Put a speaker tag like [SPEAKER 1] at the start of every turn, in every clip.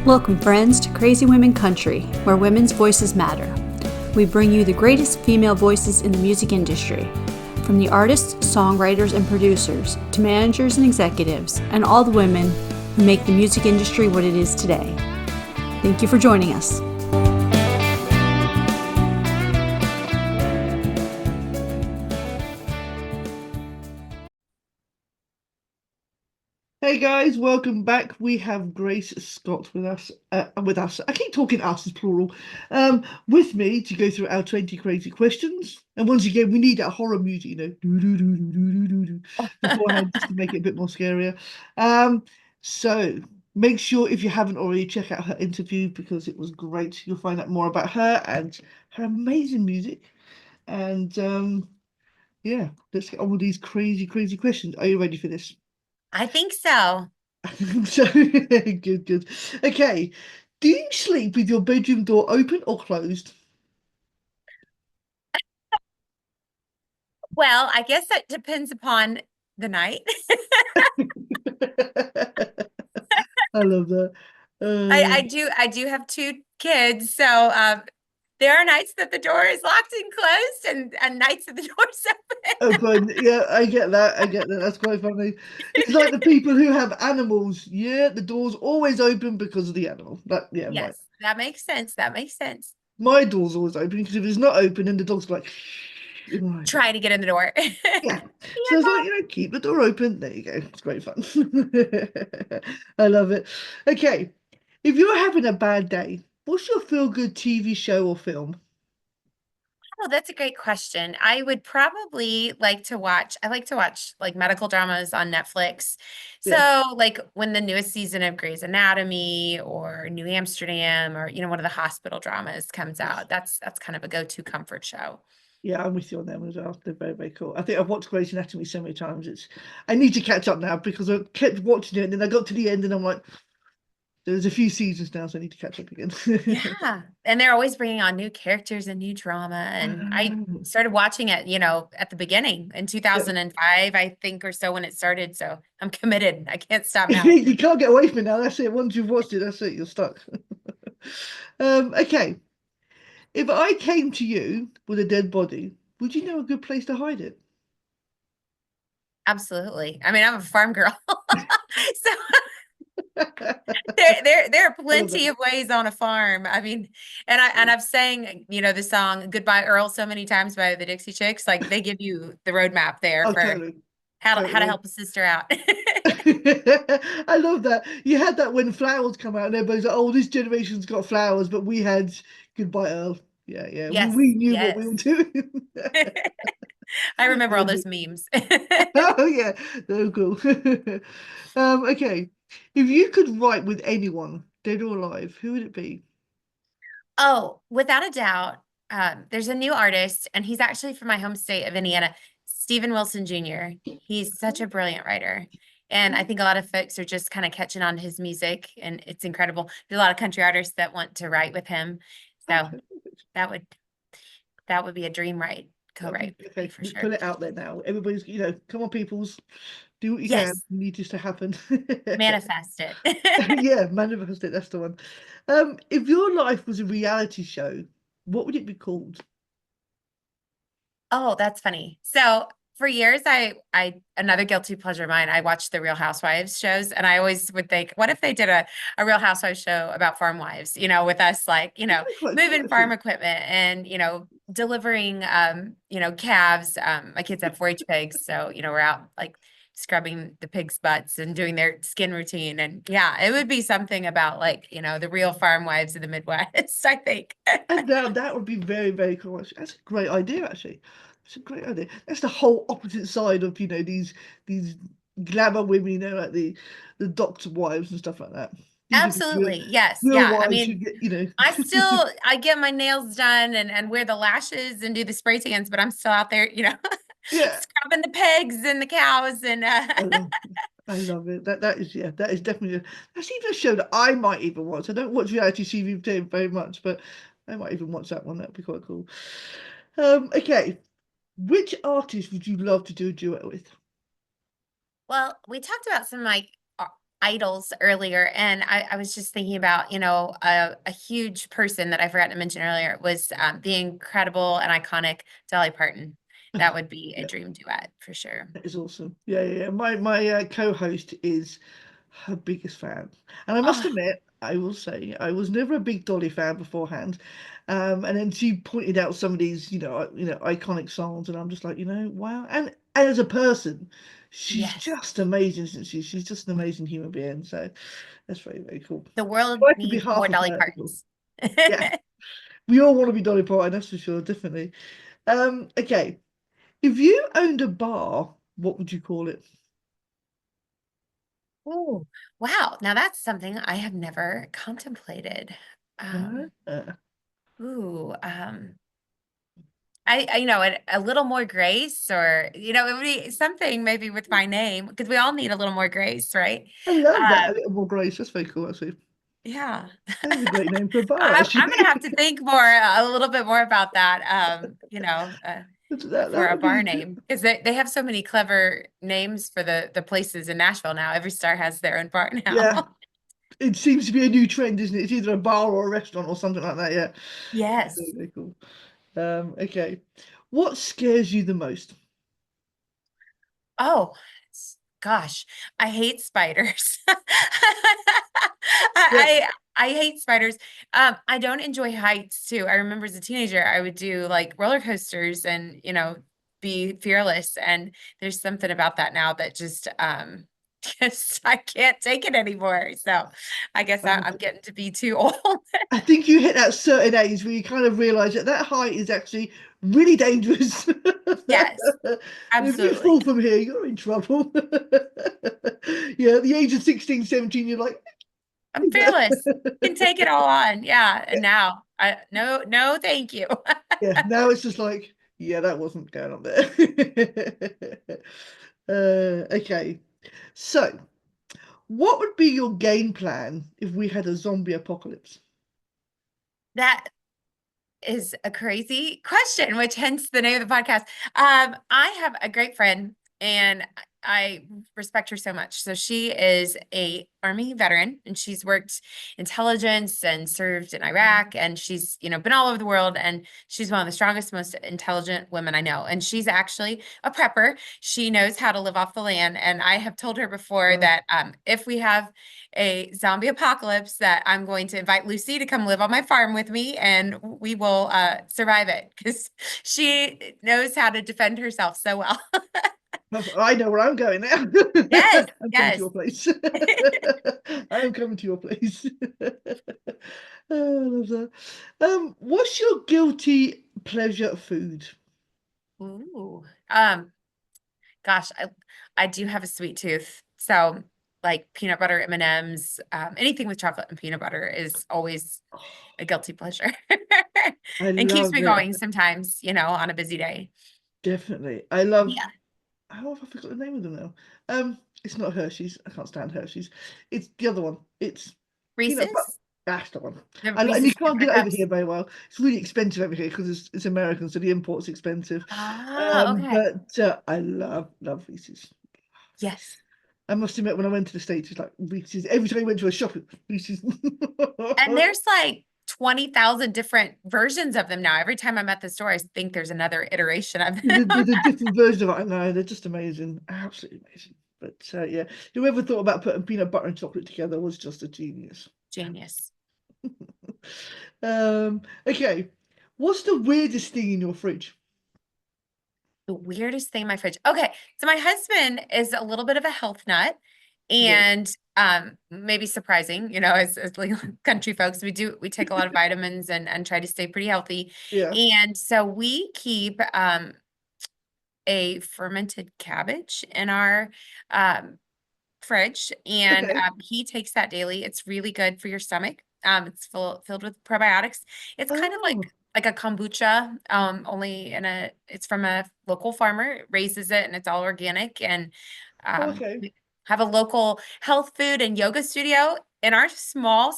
[SPEAKER 1] Welcome, friends, to Crazy Women Country, where women's voices matter. We bring you the greatest female voices in the music industry, from the artists, songwriters, and producers, to managers and executives, and all the women who make the music industry what it is today. Thank you for joining us.
[SPEAKER 2] Hey guys, welcome back. We have Grace Scott with us. I keep talking us as plural. With me to go through our 20 crazy questions. And once again, we need that horror music, beforehand just to make it a bit more scarier. So make sure if you haven't already, check out her interview because it was great. You'll find out more about her and her amazing music. And yeah, let's get on with these crazy, crazy questions. Are you ready for this?
[SPEAKER 3] I think so.
[SPEAKER 2] So good. Okay. Do you sleep with your bedroom door open or closed?
[SPEAKER 3] Well, I guess that depends upon the night.
[SPEAKER 2] I love that.
[SPEAKER 3] I do have two kids, so there are nights that the door is locked and closed, and nights that the door's open.
[SPEAKER 2] Open. Yeah, I get that. I get that. That's quite funny. It's like the people who have animals. Yeah, the door's always open because of the animal. But yeah,
[SPEAKER 3] Yes, that makes sense. That makes sense.
[SPEAKER 2] my door's always open because if it's not open, then the dog's like, right.
[SPEAKER 3] Try to get in the door.
[SPEAKER 2] Yeah. So it's like, keep the door open. There you go. It's great fun. I love it. Okay. If you're having a bad day, what's your feel-good TV show or film?
[SPEAKER 3] Oh, that's a great question. I would probably I like to watch like medical dramas on Netflix.
[SPEAKER 2] Yeah.
[SPEAKER 3] So like when the newest season of Grey's Anatomy or New Amsterdam or one of the hospital dramas comes
[SPEAKER 2] Yes.
[SPEAKER 3] out, that's kind of a go-to comfort show.
[SPEAKER 2] Yeah, I'm with you on them as well. They're very, very cool. I think I've watched Grey's Anatomy so many times. I need to catch up now because I kept watching it and then I got to the end and I'm like, there's a few seasons now, so I need to catch up again.
[SPEAKER 3] Yeah. And they're always bringing on new characters and new drama. And I started watching it, at the beginning in
[SPEAKER 2] Yeah.
[SPEAKER 3] 2005, I think, or so when it started. So I'm committed. I can't stop now.
[SPEAKER 2] You can't get away from it now. That's it. Once you've watched it, that's it. You're stuck. Okay. If I came to you with a dead body, would you know a good place to hide it?
[SPEAKER 3] Absolutely. I mean, I'm a farm girl. So
[SPEAKER 2] I
[SPEAKER 3] there are
[SPEAKER 2] love
[SPEAKER 3] plenty
[SPEAKER 2] that.
[SPEAKER 3] of ways on a farm. I mean, and I've sang, the song Goodbye Earl so many times by the Dixie Chicks. Like they give you the roadmap there
[SPEAKER 2] Oh,
[SPEAKER 3] for
[SPEAKER 2] totally.
[SPEAKER 3] how to
[SPEAKER 2] Totally.
[SPEAKER 3] help a sister out.
[SPEAKER 2] I love that. You had that when flowers come out and everybody's like, oh, this generation's got flowers, but we had Goodbye Earl. Yeah, yeah.
[SPEAKER 3] Yes,
[SPEAKER 2] We knew what we
[SPEAKER 3] yes.
[SPEAKER 2] were doing.
[SPEAKER 3] I remember all
[SPEAKER 2] Um,
[SPEAKER 3] those memes.
[SPEAKER 2] oh yeah, so cool. Okay. If you could write with anyone, dead or alive, who would it be?
[SPEAKER 3] Oh, without a doubt, there's a new artist, and he's actually from my home state of Indiana, Stephen Wilson Jr. He's such a brilliant writer. And I think a lot of folks are just kind of catching on to his music, and it's incredible. There's a lot of country artists that want to write with him. So
[SPEAKER 2] Okay.
[SPEAKER 3] that would that would be a dream write, co-write for me
[SPEAKER 2] Okay,
[SPEAKER 3] for
[SPEAKER 2] we
[SPEAKER 3] sure.
[SPEAKER 2] put it out there now. Everybody's, come on, peoples, do what you can.
[SPEAKER 3] Yes,
[SPEAKER 2] You need this to happen.
[SPEAKER 3] manifest it.
[SPEAKER 2] Yeah, manifest it. That's the one. If your life was a reality show, what would it be called?
[SPEAKER 3] Oh, that's funny. So for years, I another guilty pleasure of mine, I watched the Real Housewives shows, and I always would think, what if they did a Real Housewives show about farm wives, with us like,
[SPEAKER 2] That'd be quite cool,
[SPEAKER 3] moving farm
[SPEAKER 2] actually.
[SPEAKER 3] equipment and, delivering calves. My kids have 4-H pigs, so we're out like scrubbing the pigs' butts and doing their skin routine. And yeah, it would be something about like, the real farm wives of the Midwest, I think.
[SPEAKER 2] And now that would be very, very cool. Actually. That's a great idea, actually. It's a great idea. That's the whole opposite side of, these glamour women, like the doctor wives and stuff like that. These are the real,
[SPEAKER 3] Absolutely. Yes.
[SPEAKER 2] real
[SPEAKER 3] Yeah. I
[SPEAKER 2] wives who
[SPEAKER 3] mean,
[SPEAKER 2] get.
[SPEAKER 3] I get my nails done and wear the lashes and do the spray tans, but I'm still out there,
[SPEAKER 2] Yeah,
[SPEAKER 3] scrubbing the pigs and the cows and
[SPEAKER 2] I love I love it. That is, yeah, that is definitely that's even a show that I might even watch. I don't watch reality TV very much, but I might even watch that one. That'd be quite cool. Okay. Which artist would you love to do a duet with?
[SPEAKER 3] well, we talked about some like idols earlier, and I was just thinking about, a huge person that I forgot to mention earlier was the incredible and iconic Dolly Parton. That would be a
[SPEAKER 2] Yeah,
[SPEAKER 3] dream duet for sure.
[SPEAKER 2] that is awesome. Yeah, yeah, yeah. My co-host is her biggest fan, and I must
[SPEAKER 3] Oh,
[SPEAKER 2] admit, I will say, I was never a big Dolly fan beforehand. And then she pointed out some of these, iconic songs, and I'm just like, wow. And as a person, she's
[SPEAKER 3] yes.
[SPEAKER 2] just amazing, isn't she? She's just an amazing human being. So that's very, very cool.
[SPEAKER 3] The world
[SPEAKER 2] If I could be
[SPEAKER 3] needs
[SPEAKER 2] half
[SPEAKER 3] more
[SPEAKER 2] of
[SPEAKER 3] Dolly
[SPEAKER 2] her, well,
[SPEAKER 3] Partons.
[SPEAKER 2] yeah, we all want to be Dolly Parton, that's for sure, definitely. Okay. If you owned a bar, what would you call it?
[SPEAKER 3] Oh, wow. Now that's something I have never contemplated.
[SPEAKER 2] Uh,
[SPEAKER 3] Um,
[SPEAKER 2] uh,
[SPEAKER 3] ooh, a little more grace, or, it would be something maybe with my name, because we all need a little more grace, right?
[SPEAKER 2] I love that. A
[SPEAKER 3] Um,
[SPEAKER 2] little more grace. That's very cool, actually.
[SPEAKER 3] yeah.
[SPEAKER 2] That is a great name for a bar,
[SPEAKER 3] I'm
[SPEAKER 2] actually.
[SPEAKER 3] gonna have to think a little bit more about that, for
[SPEAKER 2] That
[SPEAKER 3] a
[SPEAKER 2] would
[SPEAKER 3] bar
[SPEAKER 2] be,
[SPEAKER 3] name, because they have so many clever names for the places in Nashville now. Every star has their own bar
[SPEAKER 2] yeah.
[SPEAKER 3] now.
[SPEAKER 2] It seems to be a new trend, isn't it? It's either a bar or a restaurant or something like that. Yeah. That's very,
[SPEAKER 3] Yes.
[SPEAKER 2] very cool. Okay. What scares you the most?
[SPEAKER 3] Oh, gosh, I hate spiders.
[SPEAKER 2] Yeah.
[SPEAKER 3] I hate spiders. I don't enjoy heights too. I remember as a teenager, I would do like roller coasters and, be fearless. And there's something about that now that just, just I can't take it anymore. So I guess I'm getting to be too old.
[SPEAKER 2] I think you hit that certain age where you kind of realize that that height is actually really dangerous.
[SPEAKER 3] Yes,
[SPEAKER 2] And if you fall
[SPEAKER 3] absolutely.
[SPEAKER 2] from here, you're in trouble. Yeah, at the age of 16, 17, you're like,
[SPEAKER 3] I'm fearless. Can take it all on. Yeah. And now no, no, thank you.
[SPEAKER 2] yeah, now it's just like, yeah, that wasn't going on there. Okay, so what would be your game plan if we had a zombie apocalypse?
[SPEAKER 3] That is a crazy question, which hence the name of the podcast. I have a great friend, and I respect her so much. So she is a Army veteran, and she's worked intelligence and served in Iraq, and she's, been all over the world, and she's one of the strongest, most intelligent women I know. And she's actually a prepper. She knows how to live off the land. And I have told her before
[SPEAKER 2] Wow.
[SPEAKER 3] that if we have a zombie apocalypse, that I'm going to invite Lucy to come live on my farm with me, and we will survive it, because she knows how to defend herself so well.
[SPEAKER 2] I know where I'm going now.
[SPEAKER 3] Yes,
[SPEAKER 2] I'm coming to
[SPEAKER 3] yes.
[SPEAKER 2] your place. I am coming to your place. Oh, I love that. What's your guilty pleasure food?
[SPEAKER 3] Ooh. Gosh, I do have a sweet tooth. So like peanut butter M&Ms, anything with chocolate and peanut butter is always a guilty pleasure.
[SPEAKER 2] I
[SPEAKER 3] And keeps
[SPEAKER 2] love
[SPEAKER 3] me
[SPEAKER 2] it.
[SPEAKER 3] going sometimes, on a busy day.
[SPEAKER 2] Definitely. I love.
[SPEAKER 3] Yeah.
[SPEAKER 2] How have I forgot the name of them now? It's not Hershey's. I can't stand Hershey's. It's the other one. It's peanut butter.
[SPEAKER 3] Reese's,
[SPEAKER 2] That's the one.
[SPEAKER 3] the
[SPEAKER 2] And you
[SPEAKER 3] Reese's
[SPEAKER 2] can't
[SPEAKER 3] peanut
[SPEAKER 2] get it
[SPEAKER 3] butter
[SPEAKER 2] over here
[SPEAKER 3] cups.
[SPEAKER 2] very well. It's really expensive over here because it's American, so the import's expensive.
[SPEAKER 3] Ah, okay.
[SPEAKER 2] But I love Reese's. Reese's.
[SPEAKER 3] Yes.
[SPEAKER 2] I must admit, when I went to the States, it's like Reese's. Every time I went to a shop, it was Reese's.
[SPEAKER 3] And there's like 20,000 different versions of them now. Every time I'm at the store, I think there's another iteration of them.
[SPEAKER 2] There's a different version of it. I know they're just amazing, absolutely amazing. But yeah, whoever thought about putting peanut butter and chocolate together was just a genius.
[SPEAKER 3] Genius.
[SPEAKER 2] Okay, what's the weirdest thing in your fridge?
[SPEAKER 3] The weirdest thing in my fridge. Okay, so my husband is a little bit of a health nut,
[SPEAKER 2] Okay,
[SPEAKER 3] and maybe surprising, as like country folks, we take a lot of vitamins and try to stay pretty healthy.
[SPEAKER 2] yeah,
[SPEAKER 3] And so we keep a fermented cabbage in our fridge, and
[SPEAKER 2] okay.
[SPEAKER 3] he takes that daily. It's really good for your stomach. It's filled with probiotics. It's kind of
[SPEAKER 2] Oh,
[SPEAKER 3] like a kombucha, only it's from a local farmer, raises it, and it's all organic. And
[SPEAKER 2] okay.
[SPEAKER 3] we have a local health food and yoga studio in our small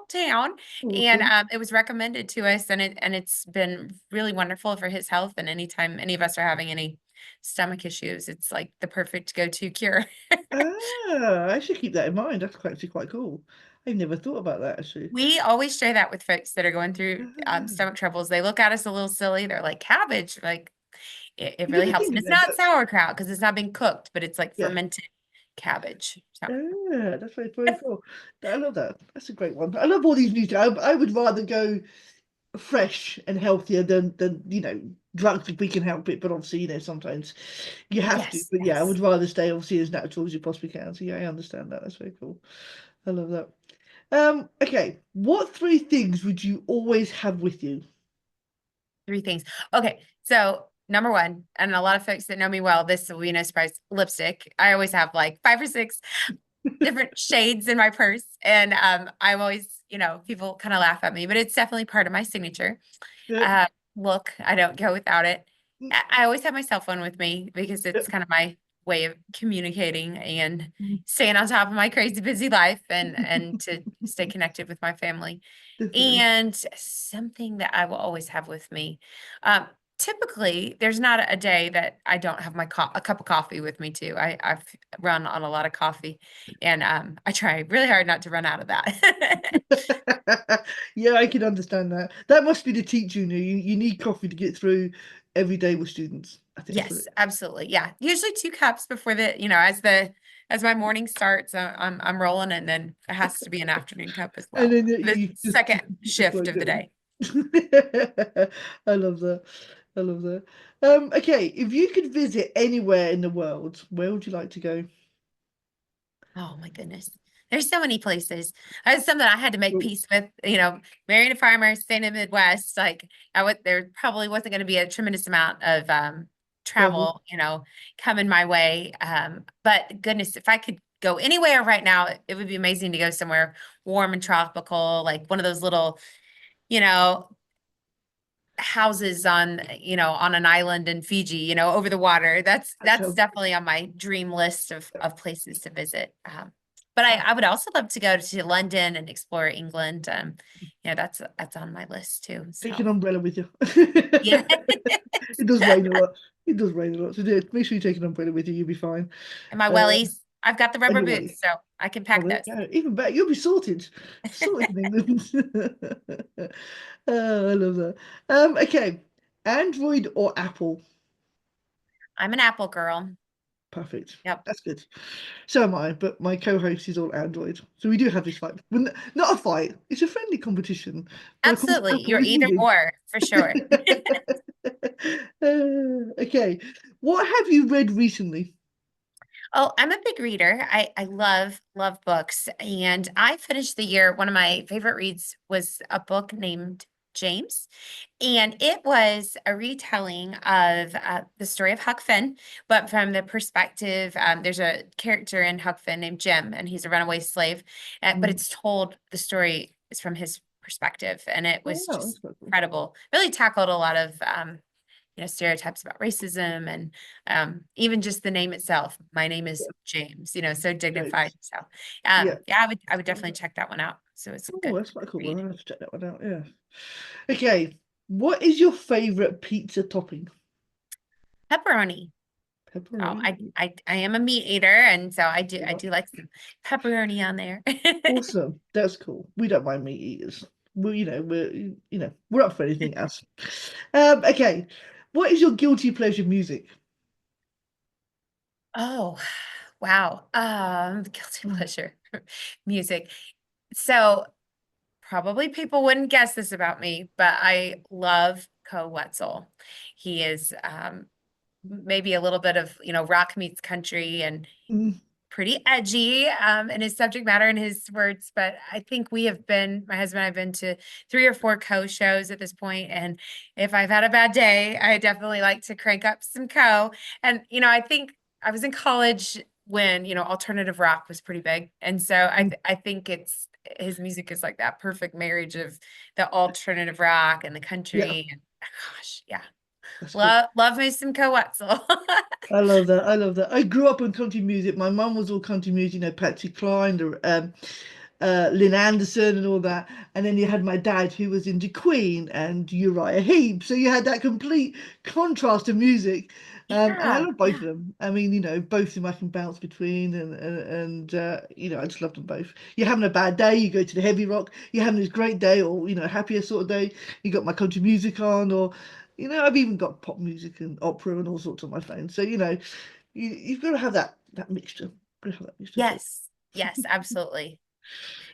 [SPEAKER 3] town, and
[SPEAKER 2] Awesome.
[SPEAKER 3] it was recommended to us, and it's been really wonderful for his health. And anytime any of us are having any stomach issues, it's like the perfect go-to cure.
[SPEAKER 2] I should keep that in mind. That's actually quite cool. I never thought about that actually.
[SPEAKER 3] We always share that with folks that are going through
[SPEAKER 2] Ah,
[SPEAKER 3] stomach troubles. They look at us a little silly. They're like, cabbage, like it
[SPEAKER 2] you
[SPEAKER 3] really
[SPEAKER 2] never
[SPEAKER 3] helps.
[SPEAKER 2] think
[SPEAKER 3] And
[SPEAKER 2] of
[SPEAKER 3] it's
[SPEAKER 2] that,
[SPEAKER 3] not
[SPEAKER 2] but
[SPEAKER 3] sauerkraut because it's not been cooked, but it's like
[SPEAKER 2] yeah.
[SPEAKER 3] fermented cabbage. So
[SPEAKER 2] That's very, very cool. I love that. That's a great one. I love all these music. I would rather go fresh and healthier than drugs if we can help it. But obviously, sometimes you have to.
[SPEAKER 3] yes,
[SPEAKER 2] But yeah, I
[SPEAKER 3] yes.
[SPEAKER 2] would rather stay obviously as natural as you possibly can. So yeah, I understand that. That's very cool. I love that. Okay. What three things would you always have with you?
[SPEAKER 3] Three things. Okay. So number one, and a lot of folks that know me well, this will be no surprise, lipstick. I always have like 5 or 6 different shades in my purse. And I'm always, people kind of laugh at me, but it's definitely part of my signature
[SPEAKER 2] Yep.
[SPEAKER 3] uh, look. I don't go without it.
[SPEAKER 2] Mm,
[SPEAKER 3] I always have my cell phone with me because it's
[SPEAKER 2] yep.
[SPEAKER 3] kind of my way of communicating and
[SPEAKER 2] Mm,
[SPEAKER 3] staying on top of my crazy busy life and to stay connected with my family.
[SPEAKER 2] definitely.
[SPEAKER 3] And something that I will always have with me. Um, Typically, there's not a day that I don't have my a cup of coffee with me too. I've run on a lot of coffee, and I try really hard not to run out of that.
[SPEAKER 2] Yeah, I can understand that. That must be the teacher you need coffee to get through every day with students. I think that's what
[SPEAKER 3] Yes,
[SPEAKER 2] it
[SPEAKER 3] absolutely. Yeah. Usually 2 cups before as my morning starts, I'm rolling, and then it has to be an afternoon cup as
[SPEAKER 2] and
[SPEAKER 3] well.
[SPEAKER 2] then
[SPEAKER 3] The
[SPEAKER 2] you
[SPEAKER 3] second
[SPEAKER 2] just
[SPEAKER 3] shift
[SPEAKER 2] won't
[SPEAKER 3] of the
[SPEAKER 2] do
[SPEAKER 3] day.
[SPEAKER 2] it. I love that. I love that. Okay, if you could visit anywhere in the world, where would you like to go?
[SPEAKER 3] Oh my goodness. There's so many places. That's something I had to make
[SPEAKER 2] Well,
[SPEAKER 3] peace with, marrying a farmer, staying in the Midwest. Like there probably wasn't going to be a tremendous amount of
[SPEAKER 2] travel.
[SPEAKER 3] travel, coming my way. But goodness, if I could go anywhere right now, it would be amazing to go somewhere warm and tropical, like one of those little, you know, houses on an island in Fiji, over the water. That's
[SPEAKER 2] That
[SPEAKER 3] that's
[SPEAKER 2] sounds
[SPEAKER 3] definitely on my dream list of places to visit. But I would also love to go to London and explore England. That's on my list too.
[SPEAKER 2] take an
[SPEAKER 3] So
[SPEAKER 2] umbrella with you.
[SPEAKER 3] yeah.
[SPEAKER 2] It does rain a lot. It does rain a lot. So make sure you take an umbrella with you. You'll be fine.
[SPEAKER 3] And my
[SPEAKER 2] Uh,
[SPEAKER 3] wellies, I've got the
[SPEAKER 2] and
[SPEAKER 3] rubber
[SPEAKER 2] you're
[SPEAKER 3] boots,
[SPEAKER 2] welly.
[SPEAKER 3] so I can
[SPEAKER 2] Oh,
[SPEAKER 3] pack
[SPEAKER 2] there
[SPEAKER 3] those.
[SPEAKER 2] you go. Even better. You'll be sorted. Sorted in England. I love that. Okay. Android or Apple?
[SPEAKER 3] I'm an Apple girl.
[SPEAKER 2] Perfect.
[SPEAKER 3] Yep.
[SPEAKER 2] That's good. So am I, but my co-host is all Android. So we do have this fight. Not a fight. It's a friendly competition. But of course,
[SPEAKER 3] Absolutely.
[SPEAKER 2] Apple
[SPEAKER 3] You're
[SPEAKER 2] is
[SPEAKER 3] either
[SPEAKER 2] winning.
[SPEAKER 3] or for sure.
[SPEAKER 2] Okay. What have you read recently?
[SPEAKER 3] Oh, I'm a big reader. I love books. And I finished the year, one of my favorite reads was a book named James. And it was a retelling of the story of Huck Finn, but from the perspective, there's a character in Huck Finn named Jim, and he's a runaway slave. But
[SPEAKER 2] Mm.
[SPEAKER 3] it's told, the story is from his perspective. And it
[SPEAKER 2] Oh,
[SPEAKER 3] was
[SPEAKER 2] wow, that's
[SPEAKER 3] just
[SPEAKER 2] quite cool.
[SPEAKER 3] incredible. Really tackled a lot of stereotypes about racism and even just the name itself. My name is
[SPEAKER 2] Yeah,
[SPEAKER 3] James, so dignified.
[SPEAKER 2] thanks.
[SPEAKER 3] So
[SPEAKER 2] Yeah.
[SPEAKER 3] yeah, I would definitely check that one out. So it's a
[SPEAKER 2] Oh,
[SPEAKER 3] good
[SPEAKER 2] that's quite cool.
[SPEAKER 3] read.
[SPEAKER 2] I'll have to check that one out. Yeah. Okay. What is your favorite pizza topping?
[SPEAKER 3] Pepperoni. Oh,
[SPEAKER 2] Pepperoni.
[SPEAKER 3] I am a meat eater, and so I
[SPEAKER 2] Yeah.
[SPEAKER 3] do like some pepperoni on there.
[SPEAKER 2] Awesome. That's cool. We don't mind meat eaters. We're up for anything else. Okay. What is your guilty pleasure music?
[SPEAKER 3] Oh, wow. Guilty
[SPEAKER 2] Mm,
[SPEAKER 3] pleasure music. So probably people wouldn't guess this about me, but I love Ko Wetzel. He is maybe a little bit of, rock meets country and
[SPEAKER 2] mm,
[SPEAKER 3] pretty edgy in his subject matter and his words. But I think my husband and I have been to 3 or 4 Ko shows at this point. And if I've had a bad day, I definitely like to crank up some Ko. And, I think I was in college when, alternative rock was pretty big. And so
[SPEAKER 2] mm.
[SPEAKER 3] I think his music is like that perfect marriage of the alternative rock and the
[SPEAKER 2] Yeah,
[SPEAKER 3] country. And gosh, yeah.
[SPEAKER 2] that's good.
[SPEAKER 3] Love me some Ko Wetzel.
[SPEAKER 2] I love that. I love that. I grew up on country music. My mum was all country music, Patsy Cline, Lynn Anderson, and all that. And then you had my dad, who was into Queen and Uriah Heep. So you had that complete contrast of music. And I
[SPEAKER 3] Yeah,
[SPEAKER 2] love both of
[SPEAKER 3] yeah.
[SPEAKER 2] them. I mean, both of them I can bounce between, and I just love them both. You're having a bad day, you go to the heavy rock. You're having this great day, or happier sort of day, you got my country music on, or I've even got pop music and opera and all sorts on my phone. So you've got to have that mixture. Got to have that mixture. So,
[SPEAKER 3] Yes, yes, absolutely.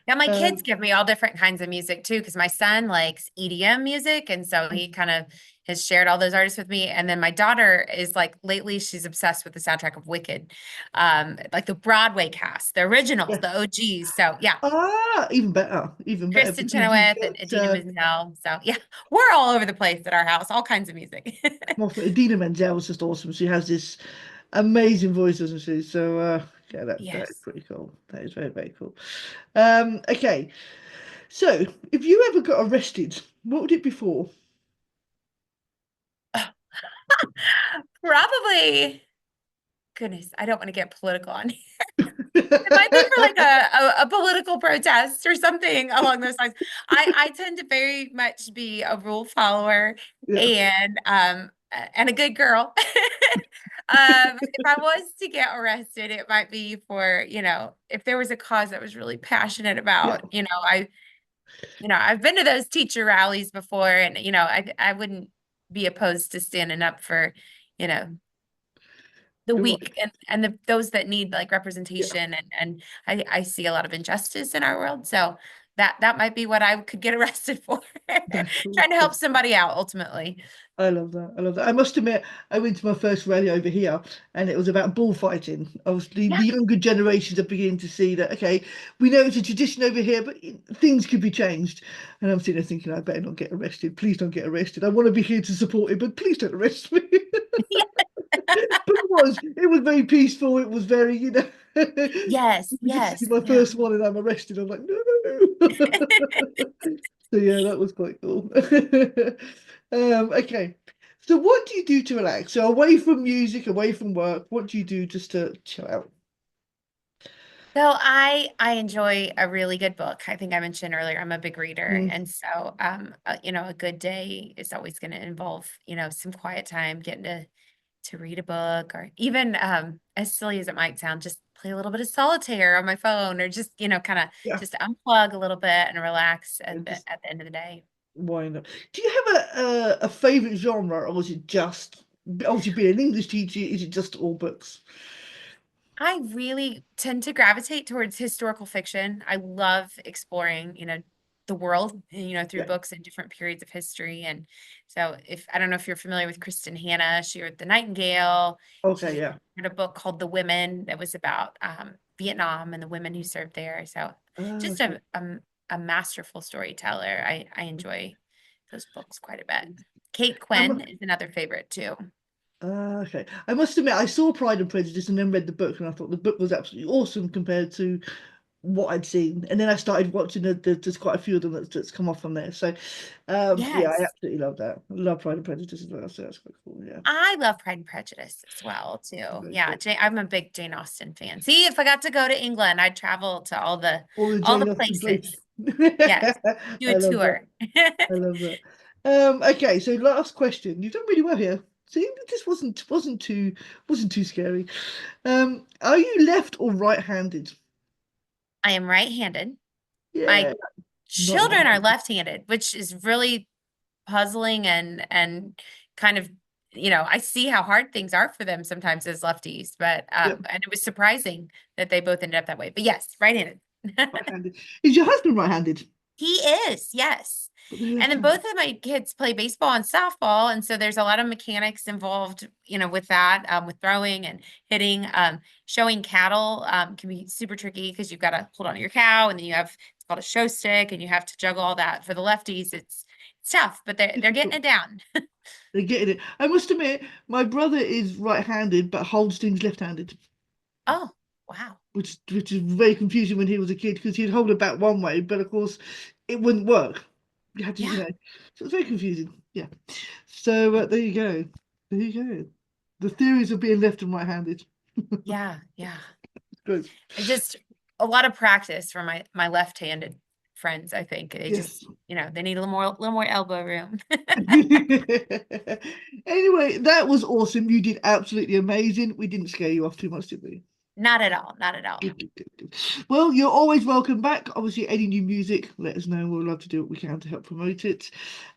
[SPEAKER 3] Yeah, my kids
[SPEAKER 2] um,
[SPEAKER 3] give me all different kinds of music too, because my son likes EDM music, and so he kind of has shared all those artists with me. And then my daughter is like, lately she's obsessed with the soundtrack of Wicked, like the Broadway cast, the originals,
[SPEAKER 2] yeah.
[SPEAKER 3] the OGs. So yeah,
[SPEAKER 2] Even better
[SPEAKER 3] Kristen
[SPEAKER 2] because you've
[SPEAKER 3] Chenoweth and
[SPEAKER 2] got
[SPEAKER 3] Idina Menzel. So yeah, we're all over the place at our house, all kinds of music.
[SPEAKER 2] well, Idina Menzel is just awesome. She has this amazing voice, doesn't she? So yeah, that is
[SPEAKER 3] Yes.
[SPEAKER 2] pretty cool. That is very, very cool. Okay. So if you ever got arrested, what would it be for?
[SPEAKER 3] Probably, goodness, I don't want to get political on. It might be for like a political protest or something along those lines. I tend to very much be a rule follower
[SPEAKER 2] Yeah.
[SPEAKER 3] and a good girl. If I was to get arrested, it might be for, if there was a cause that was really passionate
[SPEAKER 2] Yeah.
[SPEAKER 3] about, I've been to those teacher rallies before, and I wouldn't be opposed to standing up for, you know, the
[SPEAKER 2] The
[SPEAKER 3] weak
[SPEAKER 2] right.
[SPEAKER 3] and those that need like
[SPEAKER 2] Yeah.
[SPEAKER 3] representation, and I see a lot of injustice in our world, so that might be what I could get arrested for.
[SPEAKER 2] That's cool.
[SPEAKER 3] Trying to help somebody out ultimately.
[SPEAKER 2] I love that. I love that. I must admit, I went to my first rally over here, and it was about bullfighting. Obviously,
[SPEAKER 3] Yeah.
[SPEAKER 2] the younger generations are beginning to see that. Okay, we know it's a tradition over here, but things could be changed. And I'm sitting there thinking, I better not get arrested. Please don't get arrested. I want to be here to support it, but please don't arrest me. But it was very peaceful. It was very,
[SPEAKER 3] Yes,
[SPEAKER 2] this
[SPEAKER 3] yes,
[SPEAKER 2] is my
[SPEAKER 3] yeah.
[SPEAKER 2] first one, and I'm arrested. I'm like, no. So yeah, that was quite cool. Okay. So what do you do to relax? So away from music, away from work, what do you do just to chill out?
[SPEAKER 3] So I enjoy a really good book. I think I mentioned earlier I'm a big reader,
[SPEAKER 2] Mm,
[SPEAKER 3] and so a good day is always going to involve, some quiet time, getting to read a book, or even as silly as it might sound, just play a little bit of solitaire on my phone, or just, kind of
[SPEAKER 2] yeah,
[SPEAKER 3] just unplug a little bit and relax
[SPEAKER 2] and just
[SPEAKER 3] at the end of the day.
[SPEAKER 2] why not? Do you have a favorite genre, or is it just obviously being an English teacher? Is it just all books?
[SPEAKER 3] I really tend to gravitate towards historical fiction. I love exploring, the world, through
[SPEAKER 2] Yeah.
[SPEAKER 3] books and different periods of history. And so if I don't know if you're familiar with Kristen Hanna, she wrote The Nightingale.
[SPEAKER 2] Okay.
[SPEAKER 3] She
[SPEAKER 2] Yeah.
[SPEAKER 3] wrote a book called The Women that was about Vietnam and the women who served there. So just
[SPEAKER 2] Okay.
[SPEAKER 3] a masterful storyteller. I enjoy those books quite a bit. Kate
[SPEAKER 2] I'm
[SPEAKER 3] Quinn is another favorite too.
[SPEAKER 2] okay. I must admit, I saw Pride and Prejudice and then read the book, and I thought the book was absolutely awesome compared to what I'd seen. And then I started watching there's quite a few of them that's come off from there. So, yeah, I
[SPEAKER 3] Yes.
[SPEAKER 2] absolutely love that. I love Pride and Prejudice as well. So that's quite cool. Yeah,
[SPEAKER 3] I love Pride and Prejudice as well too.
[SPEAKER 2] very
[SPEAKER 3] Yeah,
[SPEAKER 2] cool.
[SPEAKER 3] I'm a big Jane Austen fan. See, if I got to go to England, I'd travel to
[SPEAKER 2] All the
[SPEAKER 3] all
[SPEAKER 2] Jane
[SPEAKER 3] the
[SPEAKER 2] Austen places.
[SPEAKER 3] places. Yes, do
[SPEAKER 2] I
[SPEAKER 3] a
[SPEAKER 2] love that.
[SPEAKER 3] tour.
[SPEAKER 2] I love that. Okay, so last question. You've done really well here. See, this wasn't too scary. Are you left or right-handed?
[SPEAKER 3] I am right-handed.
[SPEAKER 2] Yeah,
[SPEAKER 3] My
[SPEAKER 2] not
[SPEAKER 3] children are
[SPEAKER 2] right-handed.
[SPEAKER 3] left-handed, which is really puzzling and kind of, I see how hard things are for them sometimes as lefties, but
[SPEAKER 2] Yep,
[SPEAKER 3] and it was surprising that they both ended up that way. But yes, right-handed.
[SPEAKER 2] right-handed. Is your husband right-handed?
[SPEAKER 3] He is, yes.
[SPEAKER 2] But they're
[SPEAKER 3] And then both
[SPEAKER 2] left-handed.
[SPEAKER 3] of my kids play baseball and softball, and so there's a lot of mechanics involved, with that, with throwing and hitting. Showing cattle can be super tricky because you've got to hold on to your cow, and then it's called a show stick, and you have to juggle all that. For the lefties, it's tough, but they're getting
[SPEAKER 2] Difficult.
[SPEAKER 3] it down.
[SPEAKER 2] They're getting it. I must admit, my brother is right-handed but holds things left-handed,
[SPEAKER 3] Oh, wow.
[SPEAKER 2] which is very confusing when he was a kid because he'd hold it back one way, but of course it wouldn't work. You had to,
[SPEAKER 3] Yeah,
[SPEAKER 2] so it's very confusing. Yeah. So there you go. There you go. The theories of being left and right-handed.
[SPEAKER 3] yeah, yeah.
[SPEAKER 2] Good.
[SPEAKER 3] And just a lot of practice for my left-handed friends, I think. They
[SPEAKER 2] Yes.
[SPEAKER 3] just, they need a little more elbow room.
[SPEAKER 2] Anyway, that was awesome. You did absolutely amazing. We didn't scare you off too much, did we?
[SPEAKER 3] Not at all. Not at all.
[SPEAKER 2] Good. Well, you're always welcome back. Obviously, any new music, let us know. We'll love to do what we can to help promote it.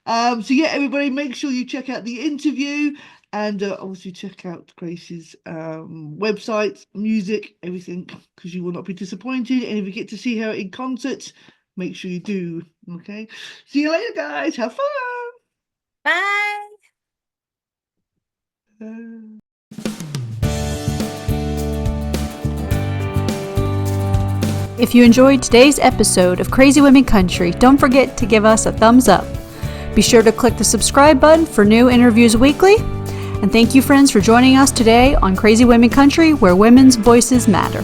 [SPEAKER 2] So yeah, everybody, make sure you check out the interview and obviously check out Grace's website, music, everything, because you will not be disappointed. And if you get to see her in concert, make sure you do. Okay. See you later, guys. Have fun.
[SPEAKER 3] Bye.
[SPEAKER 1] If you enjoyed today's episode of Crazy Women Country, don't forget to give us a thumbs up. Be sure to click the subscribe button for new interviews weekly. And thank you, friends, for joining us today on Crazy Women Country, where women's voices matter.